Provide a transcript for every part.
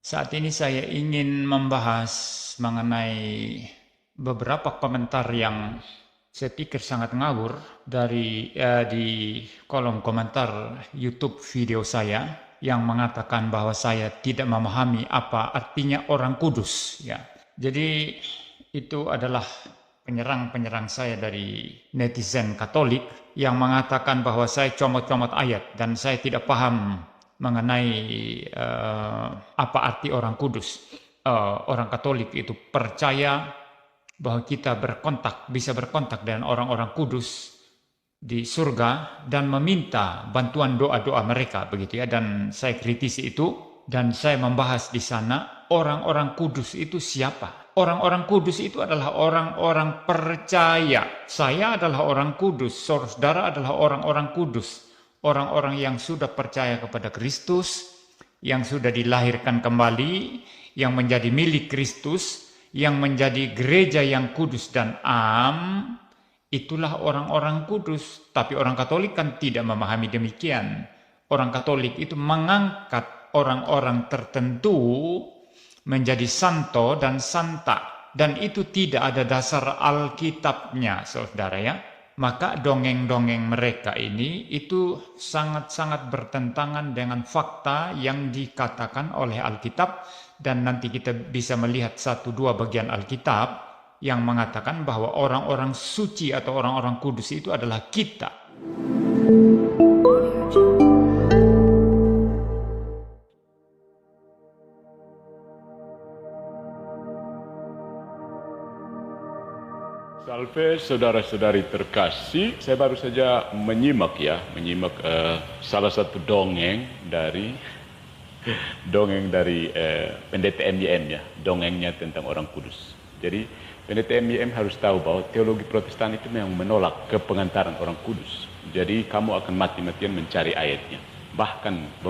Saat ini saya ingin membahas mengenai beberapa komentar yang saya pikir sangat ngawur di kolom komentar YouTube video saya yang mengatakan bahwa saya tidak memahami apa artinya orang kudus. Ya, jadi itu adalah penyerang-penyerang saya dari netizen Katolik yang mengatakan bahwa saya comot-comot ayat dan saya tidak paham mengenai apa arti orang kudus. Orang Katolik itu percaya bahwa kita bisa berkontak dengan orang-orang kudus di surga dan meminta bantuan doa-doa mereka, begitu ya. Dan saya kritisi itu dan saya membahas di sana orang-orang kudus itu siapa. Orang-orang kudus itu adalah orang-orang percaya. Saya adalah orang kudus, saudara adalah orang-orang kudus. Orang-orang yang sudah percaya kepada Kristus, yang sudah dilahirkan kembali, yang menjadi milik Kristus, yang menjadi gereja yang kudus dan am, itulah orang-orang kudus. Tapi orang Katolik kan tidak memahami demikian. Orang Katolik itu mengangkat orang-orang tertentu menjadi santo dan santa. Dan itu tidak ada dasar Alkitabnya, saudara ya. Maka dongeng-dongeng mereka ini itu sangat-sangat bertentangan dengan fakta yang dikatakan oleh Alkitab. Dan nanti kita bisa melihat satu dua bagian Alkitab yang mengatakan bahwa orang-orang suci atau orang-orang kudus itu adalah kita. Salve saudara-saudari terkasih, saya baru saja menyimak salah satu dongeng dari pendeta MYM ya, dongengnya tentang orang kudus. Jadi pendeta MYM harus tahu bahwa teologi Protestan itu memang menolak kepengantaran orang kudus. Jadi kamu akan mati-matian mencari ayatnya. Bahkan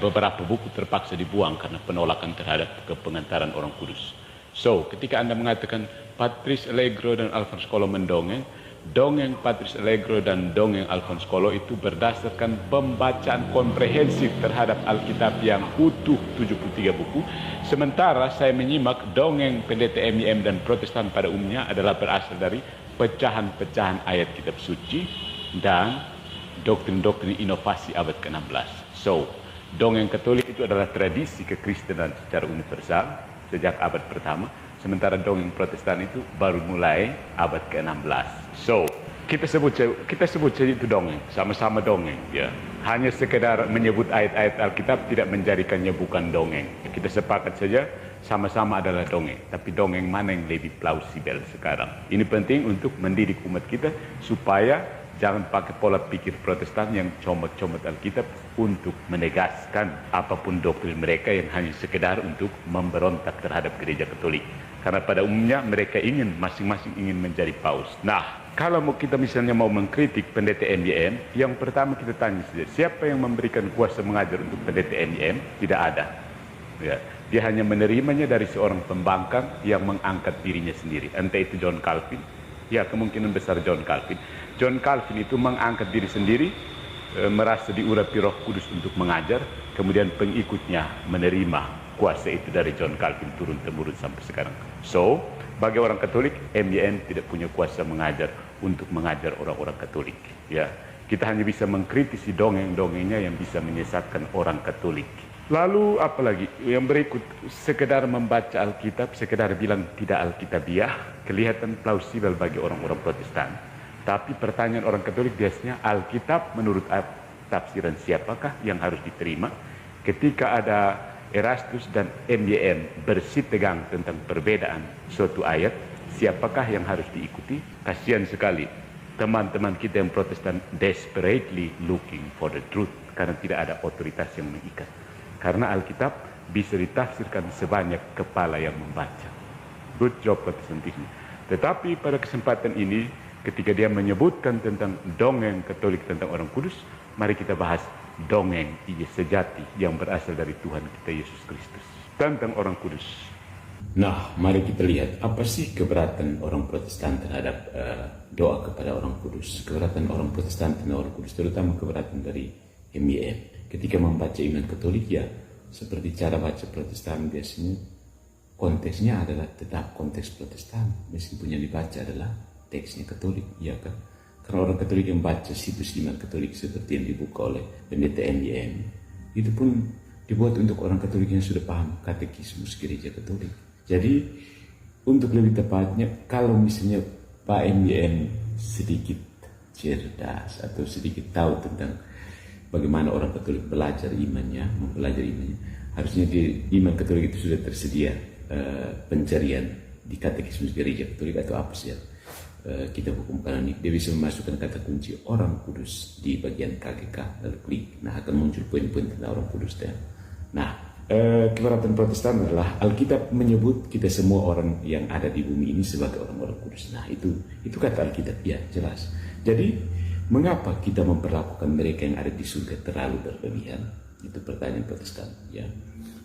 beberapa buku terpaksa dibuang karena penolakan terhadap kepengantaran orang kudus. So, ketika Anda mengatakan Patrice Allegro dan Alphonse Colo mendongeng, dongeng Patrice Allegro dan dongeng Alphonse Colo itu berdasarkan pembacaan komprehensif terhadap Alkitab yang utuh 73 buku. Sementara saya menyimak dongeng pendeta MYM dan Protestan pada umumnya adalah berasal dari pecahan-pecahan ayat kitab suci dan doktrin-doktrin inovasi abad ke-16. So, dongeng Katolik itu adalah tradisi kekristenan secara universal sejak abad pertama, sementara dongeng Protestan itu baru mulai abad ke-16. So, kita sebut saja itu dongeng, sama-sama dongeng ya. Hanya sekedar menyebut ayat-ayat Alkitab tidak menjadikannya bukan dongeng. Kita sepakat saja sama-sama adalah dongeng, tapi dongeng mana yang lebih plausibel sekarang? Ini penting untuk mendidik umat kita supaya jangan pakai pola pikir Protestan yang comot-comot Alkitab untuk menegaskan apapun doktrin mereka yang hanya sekedar untuk memberontak terhadap gereja Katolik. Karena pada umumnya mereka masing-masing ingin menjadi paus. Nah, kalau kita misalnya mau mengkritik pendeta MYM, yang pertama kita tanya saja, siapa yang memberikan kuasa mengajar untuk pendeta MYM? Tidak ada. Ya, dia hanya menerimanya dari seorang pembangkang yang mengangkat dirinya sendiri. Entah itu John Calvin. Ya, kemungkinan besar John Calvin. John Calvin itu mengangkat diri sendiri, merasa diurapi Roh Kudus untuk mengajar, kemudian pengikutnya menerima kuasa itu dari John Calvin turun-temurun sampai sekarang. So, bagi orang Katolik, MYM tidak punya kuasa mengajar untuk mengajar orang-orang Katolik. Ya, kita hanya bisa mengkritisi dongeng-dongengnya yang bisa menyesatkan orang Katolik. Lalu apalagi yang berikut, sekedar membaca Alkitab, sekedar bilang tidak Alkitabiah, kelihatan plausibel bagi orang-orang Protestan. Tapi pertanyaan orang Katolik biasanya, Alkitab menurut tafsiran siapakah yang harus diterima? Ketika ada Erastus dan MYM bersitegang tentang perbedaan suatu ayat, siapakah yang harus diikuti? Kasihan sekali teman-teman kita yang Protestan desperately looking for the truth, karena tidak ada otoritas yang mengikat. Karena Alkitab bisa ditafsirkan sebanyak kepala yang membaca. Good job Protestantisme. Tetapi pada kesempatan ini, ketika dia menyebutkan tentang dongeng Katolik tentang orang kudus, mari kita bahas dongeng sejati yang berasal dari Tuhan kita Yesus Kristus tentang orang kudus. Nah, mari kita lihat apa sih keberatan orang Protestan terhadap doa kepada orang kudus. Keberatan orang Protestan tentang orang kudus, terutama keberatan dari MYM. Ketika membaca iman Katolik, ya seperti cara baca Protestan biasanya konteksnya adalah tetap konteks Protestan, meskipun yang dibaca adalah teksnya Katolik, ya kan? Karena orang Katolik yang baca situs iman Katolik seperti yang dibuka oleh pendeta MYM, itu pun dibuat untuk orang Katolik yang sudah paham katekismus gereja Katolik. Jadi untuk lebih tepatnya, kalau misalnya Pak MYM sedikit cerdas atau sedikit tahu tentang bagaimana orang Katolik belajar imannya, mempelajari imannya, harusnya di iman Katolik itu sudah tersedia pencarian di katekismus gereja Katolik atau apa sih ya, kitab hukum kanonik. Dia bisa memasukkan kata kunci orang kudus di bagian KGK, lalu klik, nah akan muncul poin-poin tentang orang kudus. Nah, keberatan Protestan adalah Alkitab menyebut kita semua orang yang ada di bumi ini sebagai orang-orang kudus. Nah, itu kata Alkitab, ya jelas. Jadi mengapa kita memperlakukan mereka yang ada di surga terlalu berlebihan? Itu pertanyaan Protestan, ya.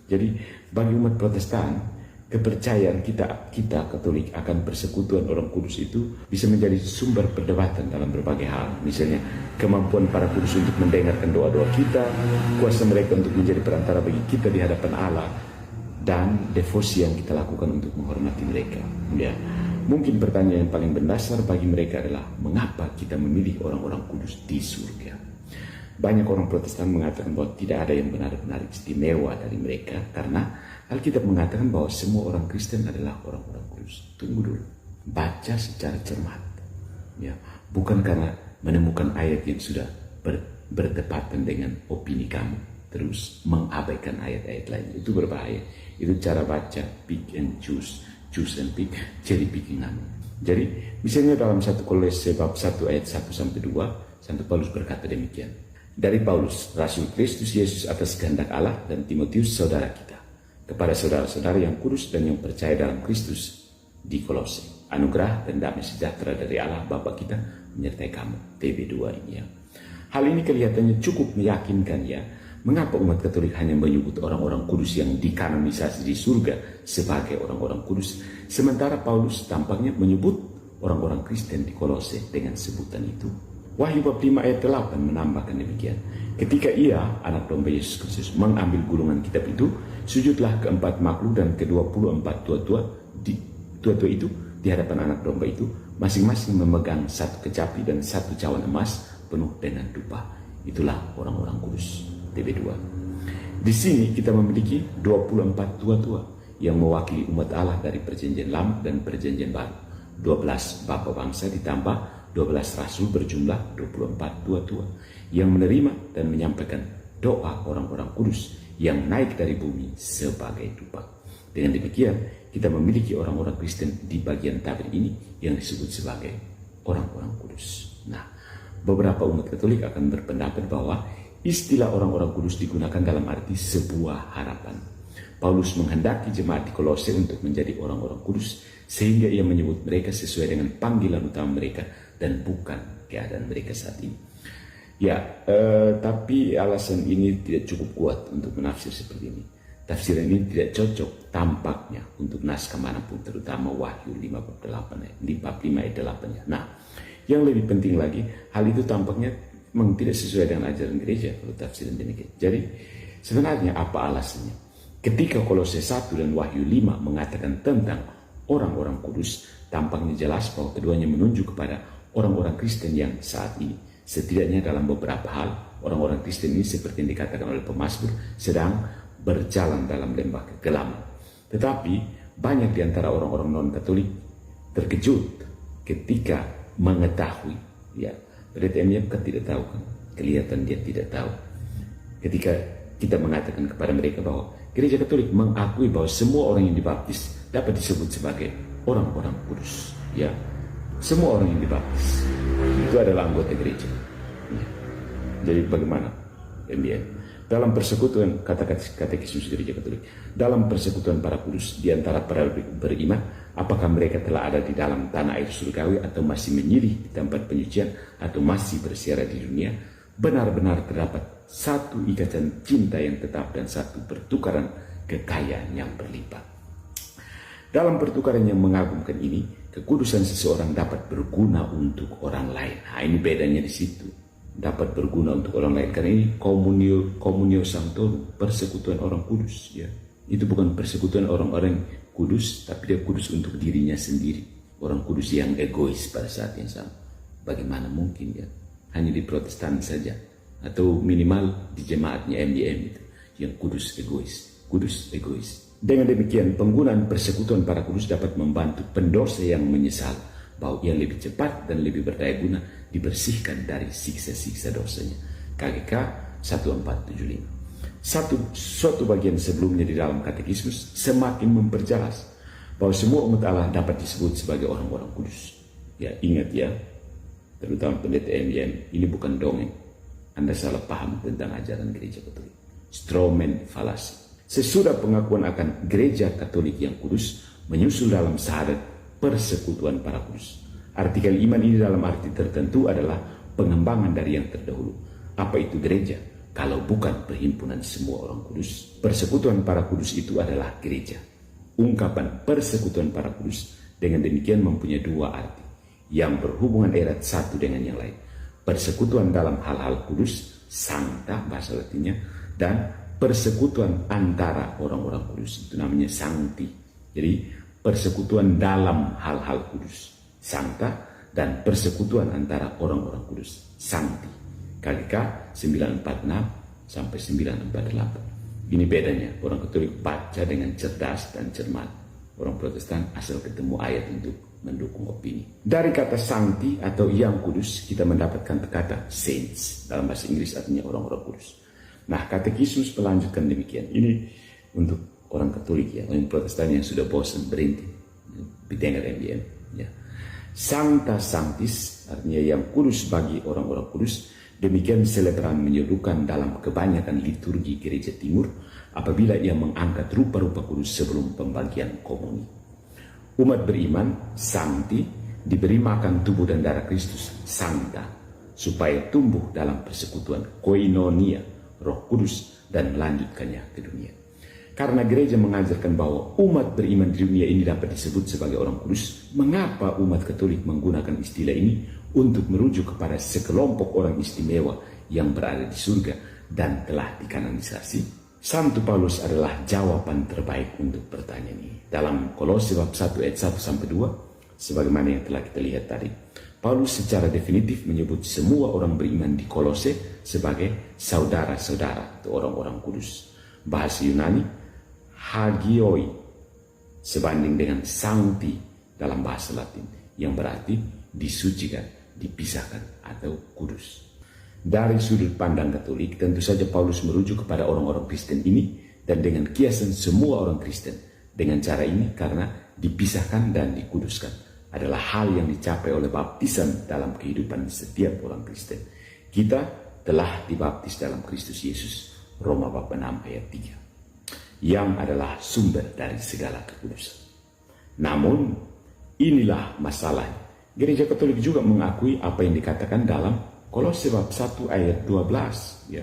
Jadi bagi umat Protestan, kepercayaan kita Katolik akan persekutuan orang kudus itu bisa menjadi sumber perdebatan dalam berbagai hal. Misalnya kemampuan para kudus untuk mendengarkan doa-doa kita, kuasa mereka untuk menjadi perantara bagi kita di hadapan Allah, dan devosi yang kita lakukan untuk menghormati mereka. Ya, mungkin pertanyaan yang paling mendasar bagi mereka adalah mengapa kita memilih orang-orang kudus di surga? Banyak orang Protestan mengatakan bahwa tidak ada yang benar-benar istimewa dari mereka karena Alkitab mengatakan bahwa semua orang Kristen adalah orang-orang kudus. Tunggu dulu, baca secara cermat, ya, bukan karena menemukan ayat yang sudah bertepatan dengan opini kamu terus mengabaikan ayat-ayat lain. Itu berbahaya. Itu cara baca pick and choose and pick, cherry picking namanya. Jadi misalnya dalam 1 Kolose bab 1 ayat 1 sampai 2, Santo Paulus berkata demikian. Dari Paulus, Rasul Kristus Yesus atas kehendak Allah, dan Timotius saudara kita, kepada saudara-saudara yang kudus dan yang percaya dalam Kristus di Kolose, anugerah dan damai sejahtera dari Allah Bapa kita menyertai kamu. TB2 ini, ya. Hal ini kelihatannya cukup meyakinkan, ya. Mengapa umat Katolik hanya menyebut orang-orang kudus yang dikanonisasi di surga sebagai orang-orang kudus, sementara Paulus tampaknya menyebut orang-orang Kristen di Kolose dengan sebutan itu. Wahyu bab 5 ayat 8 menambahkan demikian. Ketika ia, anak domba Yesus Kristus, mengambil gulungan kitab itu, sujudlah keempat makhluk dan ke-24 tua-tua itu di hadapan anak domba itu, masing-masing memegang satu kecapi dan satu cawan emas penuh dengan dupa. Itulah orang-orang kudus. TB2. Di sini kita memiliki 24 tua-tua yang mewakili umat Allah dari perjanjian lama dan perjanjian baru. 12 bapa bangsa ditambah 12 rasul berjumlah 24 tua-tua yang menerima dan menyampaikan doa orang-orang kudus yang naik dari bumi sebagai dupa. Dengan demikian, kita memiliki orang-orang Kristen di bagian tabir ini yang disebut sebagai orang-orang kudus. Nah, beberapa umat Katolik akan berpendapat bahwa istilah orang-orang kudus digunakan dalam arti sebuah harapan. Paulus menghendaki jemaat di Kolose untuk menjadi orang-orang kudus, sehingga ia menyebut mereka sesuai dengan panggilan utama mereka dan bukan keadaan mereka saat ini. Ya, tapi alasan ini tidak cukup kuat untuk menafsir seperti ini. Tafsiran ini tidak cocok tampaknya untuk naskah manapun, terutama Wahyu 5 bab 5 ayat 8. Nah, yang lebih penting lagi, hal itu tampaknya memang tidak sesuai dengan ajaran gereja kalau tafsiran demikian. Jadi, sebenarnya apa alasannya? Ketika Kolose 1 dan Wahyu 5 mengatakan tentang orang-orang kudus, tampaknya jelas bahwa keduanya menunjuk kepada orang-orang Kristen yang saat ini, setidaknya dalam beberapa hal, orang-orang Kristen ini seperti yang dikatakan oleh pemazmur sedang berjalan dalam lembah kegelapan. Tetapi banyak di antara orang-orang non-Katolik terkejut ketika mengetahui, ya, PDTM kan tidak tahu, kan? Kelihatan dia tidak tahu. Ketika kita mengatakan kepada mereka bahwa gereja Katolik mengakui bahwa semua orang yang dibaptis dapat disebut sebagai orang-orang kudus, ya. Semua orang yang dibaptis itu adalah anggota gereja, ya. Jadi bagaimana MBN dalam persekutuan katekismus gereja Katolik, dalam persekutuan para kudus di antara para beriman, apakah mereka telah ada di dalam tanah air surgawi atau masih menyilih di tempat penyucian atau masih bersiara di dunia? Benar-benar terdapat satu ikatan cinta yang tetap dan satu pertukaran kekayaan yang berlimpah. Dalam pertukaran yang mengagumkan ini, kekudusan seseorang dapat berguna untuk orang lain. Nah, ini bedanya di situ. dapat berguna untuk orang lain. Karena ini komunio sanctorum, persekutuan orang kudus. Ya, itu bukan persekutuan orang-orang kudus, tapi dia kudus untuk dirinya sendiri. Orang kudus yang egois pada saat yang sama. Bagaimana mungkin ya? Hanya di Protestan saja, atau minimal di jemaatnya MDM itu yang kudus egois. Dengan demikian, penggunaan persekutuan para kudus dapat membantu pendosa yang menyesal bahwa ia lebih cepat dan lebih berdaya guna dibersihkan dari siksa-siksa dosanya. KGK 1475. Suatu bagian sebelumnya di dalam katekismus semakin memperjelas bahwa semua umat Allah dapat disebut sebagai orang-orang kudus. Ya, ingat ya, terutama pendeta MDM, ini bukan dongeng. Anda salah paham tentang ajaran gereja Katolik. Strawman falasi. Sesudah pengakuan akan gereja Katolik yang kudus, menyusul dalam syahadat persekutuan para kudus. Artikel iman ini dalam arti tertentu adalah pengembangan dari yang terdahulu. Apa itu gereja? Kalau bukan perhimpunan semua orang kudus. Persekutuan para kudus itu adalah gereja. Ungkapan persekutuan para kudus dengan demikian mempunyai dua arti yang berhubungan erat satu dengan yang lain. Persekutuan dalam hal-hal kudus, sancta bahasa Latinnya, dan persekutuan antara orang-orang kudus, itu namanya sancti. Jadi persekutuan dalam hal-hal kudus, sancta, dan persekutuan antara orang-orang kudus, sancti. KGK 946 sampai 948. Ini bedanya, orang Katolik baca dengan cerdas dan cermat. Orang Protestan asal ketemu ayat untuk mendukung opini. Dari kata sancti atau yang kudus, kita mendapatkan kata saints. Dalam bahasa Inggris artinya orang-orang kudus. Nah, katekismus melanjutkan demikian. Ini untuk orang Katolik ya, orang Protestan yang sudah bosan berhenti mendengar MDM. Ya. Sancta sanctis artinya yang kudus bagi orang-orang kudus. Demikian Selebrant menyerukan dalam kebanyakan liturgi gereja timur apabila ia mengangkat rupa-rupa kudus sebelum pembagian komuni. Umat beriman, sancti, diberi makan tubuh dan darah Kristus, sancta, supaya tumbuh dalam persekutuan koinonia, Roh Kudus, dan melanjutkannya ke dunia. Karena gereja mengajarkan bahwa umat beriman di dunia ini dapat disebut sebagai orang kudus, mengapa umat Katolik menggunakan istilah ini untuk merujuk kepada sekelompok orang istimewa yang berada di surga dan telah dikanonisasi? Santo Paulus adalah jawaban terbaik untuk pertanyaan ini. Dalam Kolose bab 1 ayat 1 sampai 2, sebagaimana yang telah kita lihat tadi, Paulus secara definitif menyebut semua orang beriman di Kolose sebagai saudara-saudara atau orang-orang kudus. Bahasa Yunani, hagioi, sebanding dengan sancti dalam bahasa Latin, yang berarti disucikan, dipisahkan, atau kudus. Dari sudut pandang Katolik, tentu saja Paulus merujuk kepada orang-orang Kristen ini dan dengan kiasan semua orang Kristen. Dengan cara ini karena dipisahkan dan dikuduskan adalah hal yang dicapai oleh baptisan dalam kehidupan setiap orang Kristen. Kita telah dibaptis dalam Kristus Yesus, Roma bab 6 ayat 3, yang adalah sumber dari segala kekudusan. Namun, inilah masalahnya. Gereja Katolik juga mengakui apa yang dikatakan dalam Kolose bab 1 ayat 12, ya.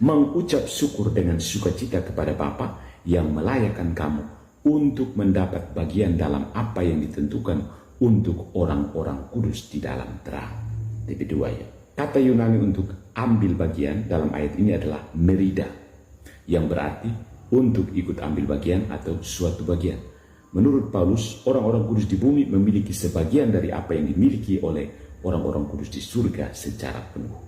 Mengucap syukur dengan sukacita kepada Bapa yang melayakkan kamu untuk mendapat bagian dalam apa yang ditentukan untuk orang-orang kudus di dalam terang. TP2 ya. Kata Yunani untuk ambil bagian dalam ayat ini adalah merida, yang berarti untuk ikut ambil bagian atau suatu bagian. Menurut Paulus, orang-orang kudus di bumi memiliki sebagian dari apa yang dimiliki oleh orang-orang kudus di surga secara penuh.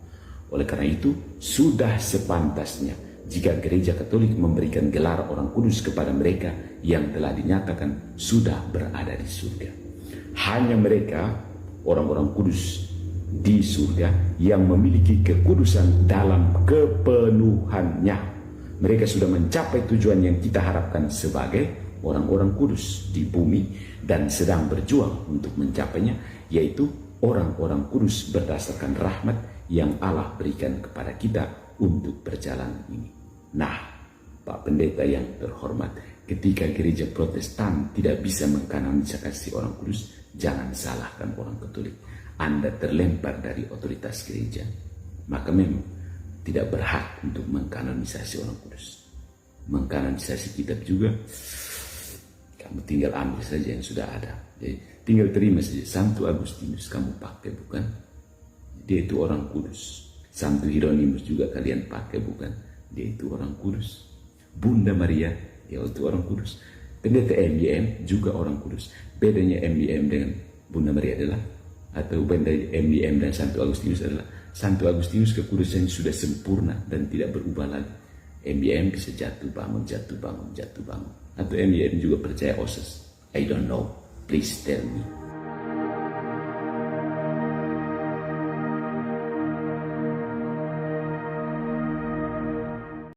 Oleh karena itu, sudah sepantasnya jika gereja Katolik memberikan gelar orang kudus kepada mereka yang telah dinyatakan sudah berada di surga. Hanya mereka, orang-orang kudus di surga, yang memiliki kekudusan dalam kepenuhannya. Mereka sudah mencapai tujuan yang kita harapkan sebagai orang-orang kudus di bumi dan sedang berjuang untuk mencapainya, yaitu orang-orang kudus berdasarkan rahmat yang Allah berikan kepada kita untuk berjalan ini. Nah, Pak Pendeta yang terhormat, ketika gereja Protestan tidak bisa mengkanonisasi orang kudus, jangan salahkan orang Katolik. Anda terlempar dari otoritas gereja, maka memang tidak berhak untuk mengkanonisasi orang kudus. Mengkanonisasi kitab juga, kamu tinggal ambil saja yang sudah ada. Jadi tinggal terima saja. Santo Agustinus kamu pakai, bukan? Dia itu orang kudus. Santo Hieronymus juga kalian pakai, bukan? Dia itu orang kudus. Bunda Maria, ya itu orang kudus. Pendeta MBM juga orang kudus. Bedanya MBM dengan Bunda Maria adalah, atau benda MBM dan Santo Agustinus adalah, Santo Agustinus kekudusannya sudah sempurna dan tidak berubah lagi. MBM bisa jatuh bangun, jatuh bangun, jatuh bangun. Atau MBM juga percaya OSIS. I don't know. Please tell me.